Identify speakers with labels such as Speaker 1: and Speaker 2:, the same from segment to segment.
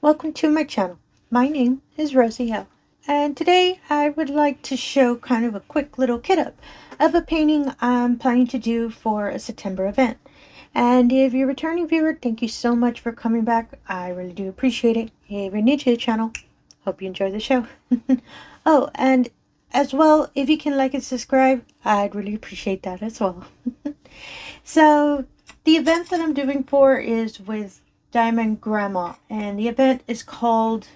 Speaker 1: Welcome to my channel. My name is Rosy O, and today I would like to show kind of a quick little kit up of a painting I'm planning to do for a September event. And if you're a returning viewer, thank you so much for coming back. I really do appreciate it. If you're new to the channel, hope you enjoy the show. Oh, and as well, if you can like and subscribe, I'd really appreciate that as well. So the event that I'm doing for is with Diamond Grandma, and the event is called,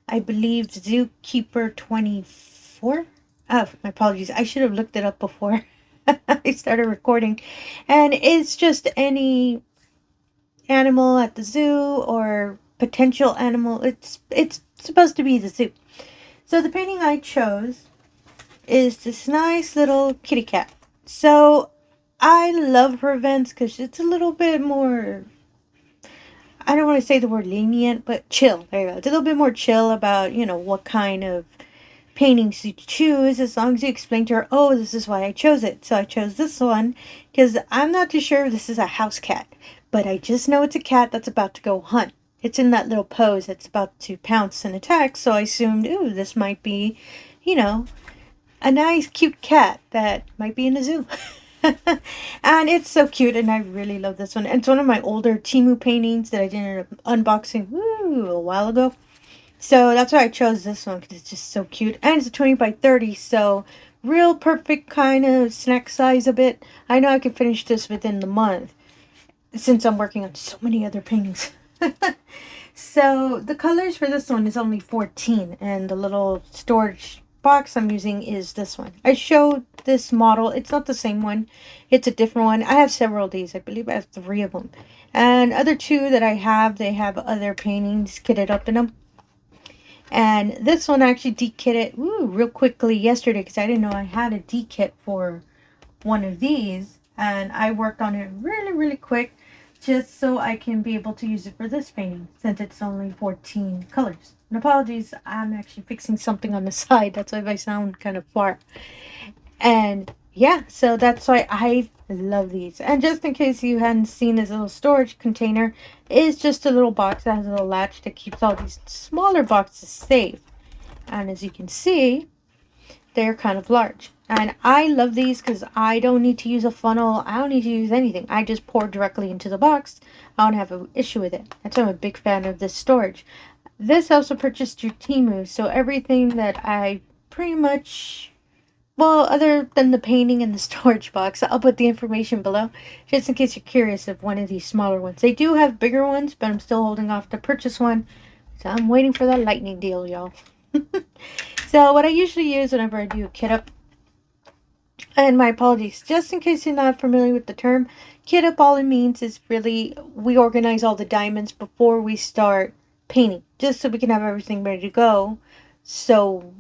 Speaker 1: I believe, Zookeeper 24. Oh, my apologies. I should have looked it up before I started recording. And it's just any animal at the zoo or potential animal. It's supposed to be the zoo. So the painting I chose is this nice little kitty cat. So I love her events because it's a little bit more, I don't want to say the word lenient, but chill. There you go. It's a little bit more chill about, what kind of paintings you choose, as long as you explain to her, oh, this is why I chose it. So I chose this one because I'm not too sure if this is a house cat, but I just know it's a cat that's about to go hunt. It's in that little pose. It's about to pounce and attack. So I assumed, ooh, this might be, a nice, cute cat that might be in a zoo. And it's so cute, and I really love this one. And it's one of my older TEMU paintings that I did an unboxing a while ago. So that's why I chose this one, because it's just so cute. And it's a 20 by 30, so real perfect kind of snack size a bit. I know I can finish this within the month, since I'm working on so many other paintings. So the colors for this one is only 14, and the little storage box I'm using is this one. I showed this model. It's not the same one. It's a different one. I have several of these. I believe I have 3 of them. And other 2 that I have, they have other paintings kitted up in them. And this one I actually de-kitted real quickly yesterday because I didn't know I had a de-kit for one of these. And I worked on it really quick just so I can be able to use it for this painting since it's only 14 colors. And apologies, I'm actually fixing something on the side. That's why I sound kind of far. And yeah, so that's why I love these. And just in case you hadn't seen, this little storage container is just a little box that has a little latch that keeps all these smaller boxes safe. And as you can see, they're kind of large. And I love these because I don't need to use a funnel. I don't need to use anything. I just pour directly into the box. I don't have an issue with it. That's why I'm a big fan of this storage. This also purchased through TEMU. So everything that I pretty much, well, other than the painting and the storage box, I'll put the information below just in case you're curious of one of these smaller ones. They do have bigger ones, but I'm still holding off to purchase one. So I'm waiting for that lightning deal, y'all. So what I usually use whenever I do a kit up, and my apologies, just in case you're not familiar with the term, kit up, all it means is really we organize all the diamonds before we start painting, just so we can have everything ready to go. So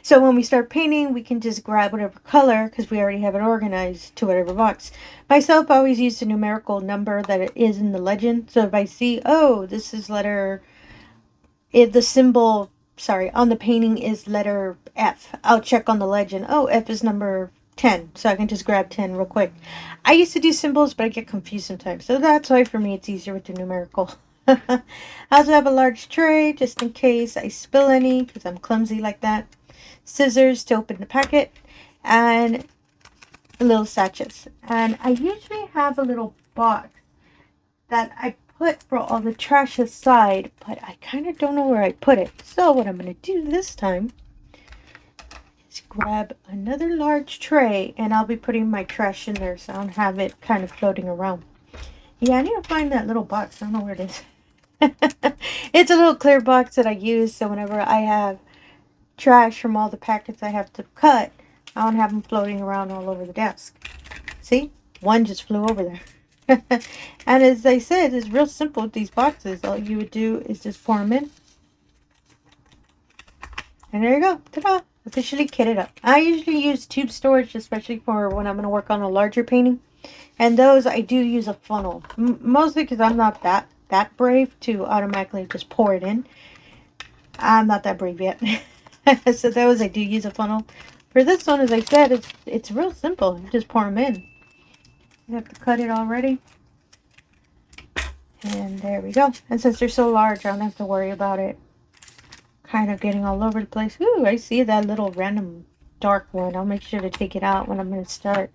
Speaker 1: so when we start painting, we can just grab whatever color because we already have it organized to whatever box. Myself, I always use the numerical number that it is in the legend. So if I see, oh, this is letter, if the symbol, on the painting is letter F, I'll check on the legend. Oh, F is number 10, so I can just grab 10 real quick. I used to do symbols, but I get confused sometimes. So that's why for me it's easier with the numerical. I also have a large tray just in case I spill any because I'm clumsy like that. Scissors to open the packet, and little sachets. And I usually have a little box that I put for all the trash aside, but I kind of don't know where I put it. So what I'm going to do this time is grab another large tray, and I'll be putting my trash in there so I don't have it kind of floating around. Yeah, I need to find that little box. I don't know where it is. It's a little clear box that I use, so whenever I have trash from all the packets I have to cut, I don't have them floating around all over the desk. See? One just flew over there. And as I said, it's real simple with these boxes. All you would do is just pour them in. And there you go. Ta-da! Officially kitted up. I usually use tube storage, especially for when I'm going to work on a larger painting. And those, I do use a funnel. Mostly because I'm not that brave to automatically just pour it in. I'm not that brave yet. So those, I do use a funnel. For this one, as I said, it's real simple. You just pour them in. You have to cut it already. And there we go. And since they're so large, I don't have to worry about it kind of getting all over the place. Ooh, I see that little random dark one. I'll make sure to take it out when I'm going to start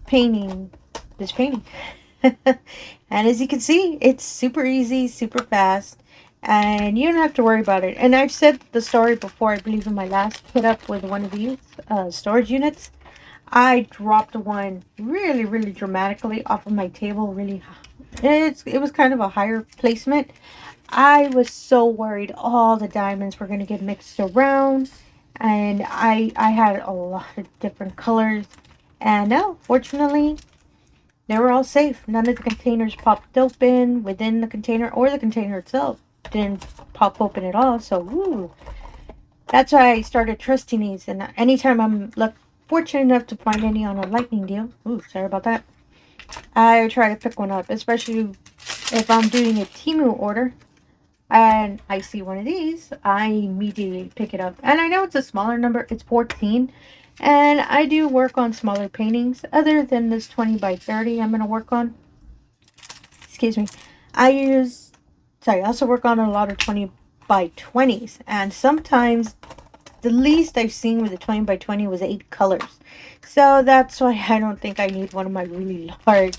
Speaker 1: painting this painting. And as you can see, it's super easy, super fast, and you don't have to worry about it. And I've said the story before, I believe in my last hit up with one of these storage units. I dropped one really, really dramatically off of my table. It was kind of a higher placement. I was so worried all the diamonds were going to get mixed around, and I had a lot of different colors, and no, fortunately they were all safe. None of the containers popped open within the container, or the container itself didn't pop open at all. So woo, that's why I started trusting these, and anytime I'm fortunate enough to find any on a lightning deal, ooh, sorry about that, I try to pick one up, especially if I'm doing a TEMU order and I see one of these, I immediately pick it up. And I know it's a smaller number, it's 14, and I do work on smaller paintings other than this 20 by 30 I'm going to work on. Excuse me. I also work on a lot of 20 by 20s, and sometimes the least I've seen with a 20 by 20 was 8 colors. So that's why I don't think I need one of my really large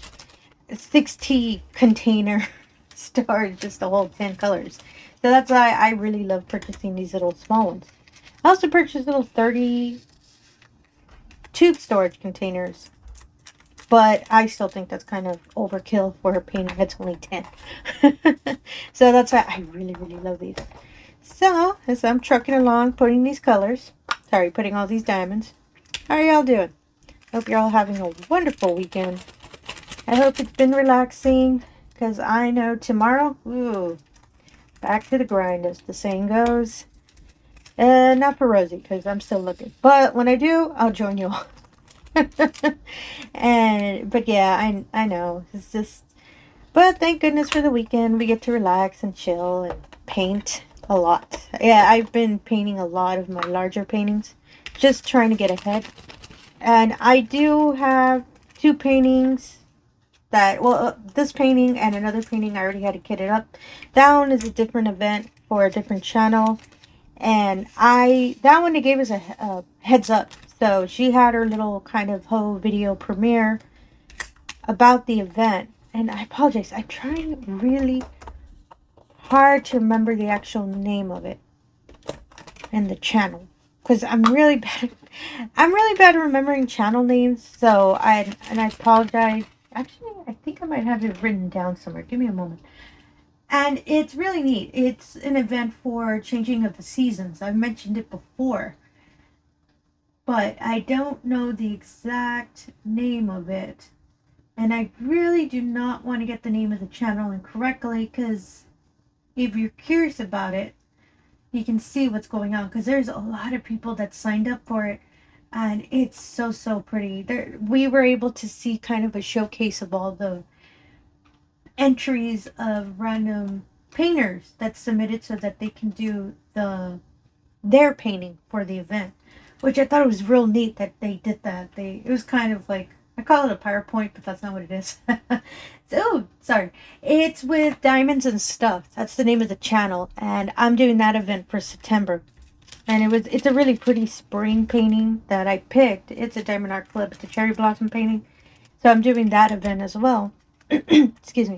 Speaker 1: 60 container storage just to hold 10 colors. So that's why I really love purchasing these little small ones. I also purchased little 30 tube storage containers, but I still think that's kind of overkill for a painting that's only 10. So that's why I really, really love these. So, as I'm trucking along, putting all these diamonds. How are y'all doing? Hope you're all having a wonderful weekend. I hope it's been relaxing, because I know tomorrow, ooh, back to the grind, as the saying goes. Not for Rosie, because I'm still looking. But when I do, I'll join you all. But yeah, I know. It's just, but thank goodness for the weekend. We get to relax and chill and paint a lot. Yeah, I've been painting a lot of my larger paintings, just trying to get ahead. And I do have 2 paintings that, well, this painting and another painting I already had to kit it up. That one is a different event for a different channel, and that one, they gave us a heads up. So she had her little kind of whole video premiere about the event, and I apologize, I'm trying really hard to remember the actual name of it and the channel, because I'm really bad at remembering channel names. So I apologize. Actually, I think I might have it written down somewhere. Give me a moment. And it's really neat. It's an event for changing of the seasons. I've mentioned it before, but I don't know the exact name of it. And I really do not want to get the name of the channel incorrectly, because if you're curious about it, you can see what's going on, because there's a lot of people that signed up for it. And it's so, so pretty. We were able to see kind of a showcase of all the entries of random painters that submitted so that they can do their painting for the event, which I thought it was real neat that they did that. It was kind of like, I call it a PowerPoint, but that's not what it is. So, sorry. It's with Diamonds and Stuff. That's the name of the channel, and I'm doing that event for September. And it's a really pretty spring painting that I picked. It's a Diamond Art Club. It's a cherry blossom painting. So I'm doing that event as well. Excuse me.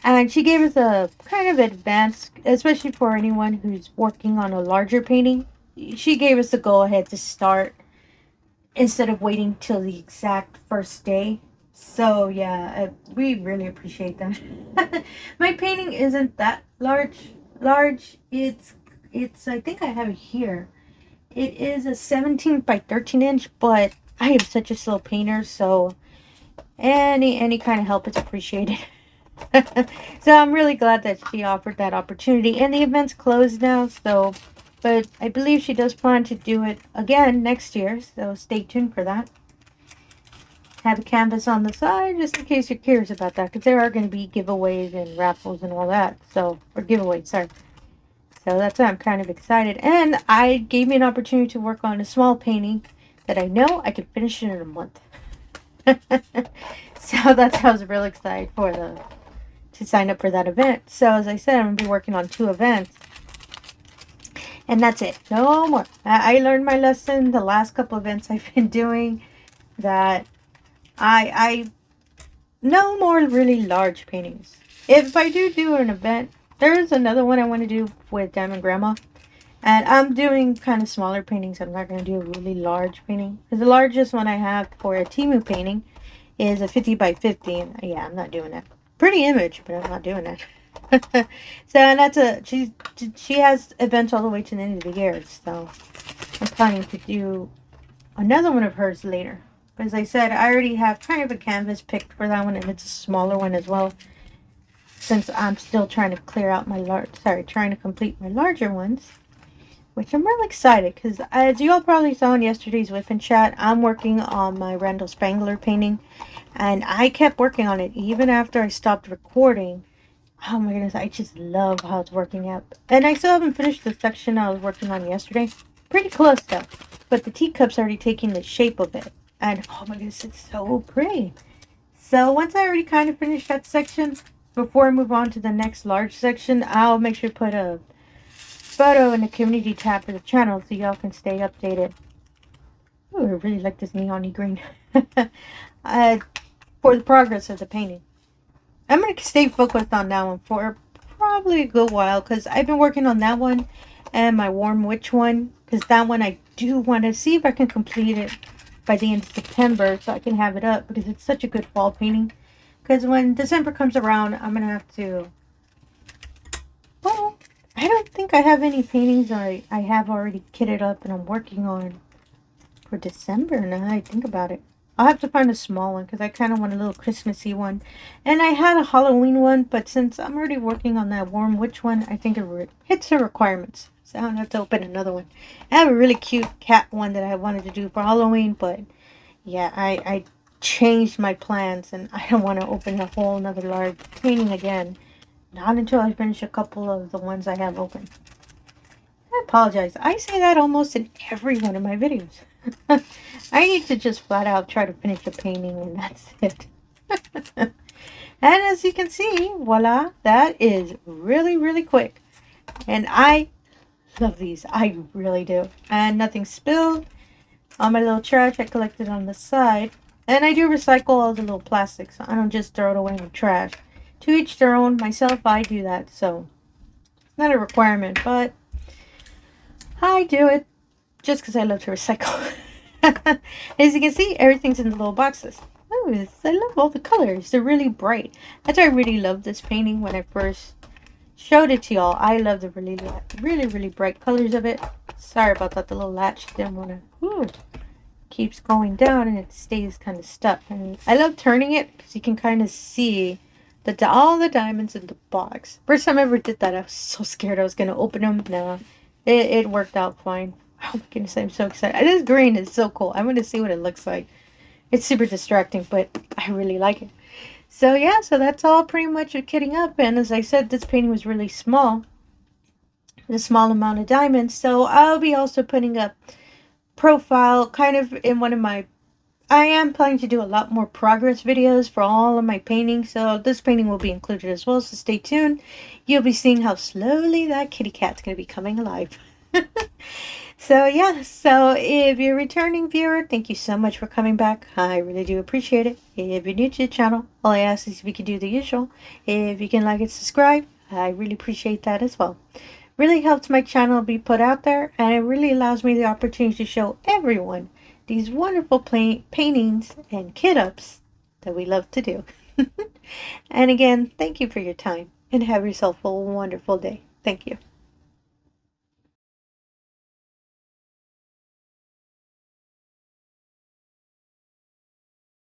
Speaker 1: And she gave us a kind of advanced, especially for anyone who's working on a larger painting. She gave us the go-ahead to start instead of waiting till the exact first day. So yeah, we really appreciate that. My painting isn't that large. It's, I think I have it here. It is a 17 by 13 inch, but I am such a slow painter, so any kind of help is appreciated. So I'm really glad that she offered that opportunity. And the event's closed now, so, but I believe she does plan to do it again next year, so stay tuned for that. Have a canvas on the side, just in case you're curious about that, because there are going to be giveaways and raffles and all that. So, or giveaways, sorry. So that's why I'm kind of excited. And I gave me an opportunity to work on a small painting that I know I can finish it in a month. So that's why I was real excited to to sign up for that event. So as I said, I'm going to be working on 2 events. And that's it. No more. I learned my lesson the last couple events I've been doing, that I no more really large paintings. If I do an event, there's another one I want to do with Diamond Grandma. And I'm doing kind of smaller paintings. I'm not going to do a really large painting, because the largest one I have for a TEMU painting is a 50 by 50. And yeah, I'm not doing that. Pretty image, but I'm not doing that. So, and that's she has events all the way to the end of the year. So I'm planning to do another one of hers later. But as I said, I already have kind of a canvas picked for that one, and it's a smaller one as well, since I'm still trying to clear out my trying to complete my larger ones, which I'm really excited, because as you all probably saw in yesterday's whip and chat, I'm working on my Randall Spangler painting, and I kept working on it even after I stopped recording. Oh my goodness, I just love how it's working out. And I still haven't finished the section I was working on yesterday. Pretty close though, but the teacup's already taking the shape of it, and oh my goodness, it's so pretty. So once I already kind of finished that section, before I move on to the next large section, I'll make sure to put a photo in the community tab for the channel so y'all can stay updated. Ooh, I really like this neon-y green. For the progress of the painting. I'm going to stay focused on that one for probably a good while, because I've been working on that one and my warm witch one, because that one I do want to see if I can complete it by the end of September so I can have it up, because it's such a good fall painting. Because when December comes around, I'm going to have to, well, I don't think I have any paintings I have already kitted up and I'm working on for December, now that I think about it. I'll have to find a small one, because I kind of want a little Christmassy one. And I had a Halloween one, but since I'm already working on that warm witch one, I think it hits the requirements. So I don't have to open another one. I have a really cute cat one that I wanted to do for Halloween, but yeah, I changed my plans, and I don't want to open a whole another large painting again. Not until I finish a couple of the ones I have open. I apologize. I say that almost in every one of my videos. I need to just flat out try to finish the painting, and that's it. And as you can see, voila, that is really, really quick. And I love these. I really do. And nothing spilled on my little trash I collected on the side. And I do recycle all the little plastics. I don't just throw it away in the trash. To each their own. Myself, I do that. So it's not a requirement, but I do it just because I love to recycle. As you can see, everything's in the little boxes. Oh, I love all the colors. They're really bright. That's why I really loved this painting when I first showed it to y'all. I love the really bright colors of it. Sorry about that. The little latch didn't want to. Keeps going down and it stays kind of stuck. And I love turning it because you can kind of see all the diamonds in the box. First time I ever did that, I was so scared I was going to open them. No, it worked out fine. Oh my goodness, I'm so excited. This green is so cool. I want to see what it looks like. It's super distracting, but I really like it. So yeah, so that's all pretty much of kitting up. And as I said, this painting was really small. A small amount of diamonds. So I'll be also putting up profile kind of in one of my, I am planning to do a lot more progress videos for all of my paintings. So this painting will be included as well. So stay tuned. You'll be seeing how slowly that kitty cat's going to be coming alive. So yeah, so if you're a returning viewer, thank you so much for coming back. I really do appreciate it. If you're new to the channel, all I ask is if you can do the usual. If you can like and subscribe, I really appreciate that as well. Really helps my channel be put out there, and it really allows me the opportunity to show everyone these wonderful paintings and kit-ups that we love to do. And again, thank you for your time, and have yourself a wonderful day. Thank you.